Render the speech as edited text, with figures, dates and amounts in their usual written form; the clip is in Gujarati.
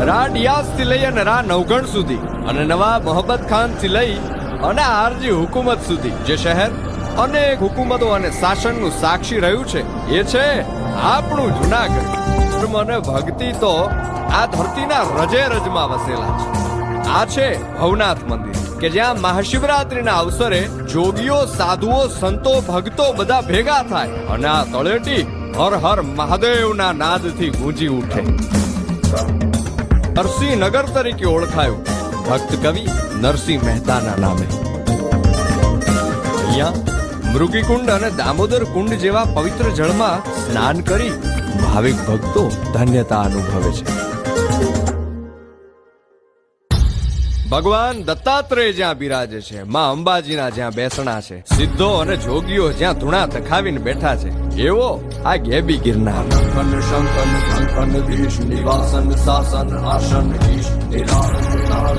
રા ડિયાઝ થી લઈ અને રા નવગણ સુધી અને નવા મોહબ્બત ખાન થી લઈ અને આરજી હુકુમત સુધી જે શહેર અનેક હુકુમતો અને શાસનનું સાક્ષી રહ્યું છે એ છે આપણું જુનાગઢ. મને ભક્તિ તો આ ધરતીના રજે રજમાં વસેલા છે. આ છે ભવનાથ મંદિર કે જ્યાં મહાશિવરાત્રીના અવસરે જોગીઓ, સાધુઓ, સંતો, ભક્તો બધા ભેગા થાય અને આ તળેટી હર હર મહાદેવના નાદથી ગૂંજી ઉઠે. નરસિંહનગર તરીકે ઓળખાયું ભક્ત કવિ નરસિંહ મહેતાના નામે. અહીંયા મૃગીકુંડ અને દામોદર કુંડ જેવા પવિત્ર જળમાં સ્નાન કરી ભાવિક ભક્તો ધન્યતા અનુભવે છે. ભગવાન દત્તાત્રેય જ્યાં બિરાજે છે, માં અંબાજીના જ્યાં બેસણા છે, સિદ્ધો અને જોગીઓ જ્યાં ધૂણા તખાવીને બેઠા છે, એવો આ ગેબી ગિરનાર. શંકન શંકન દેશ નિવાસન શાસન આસન ઈશ નિરાળ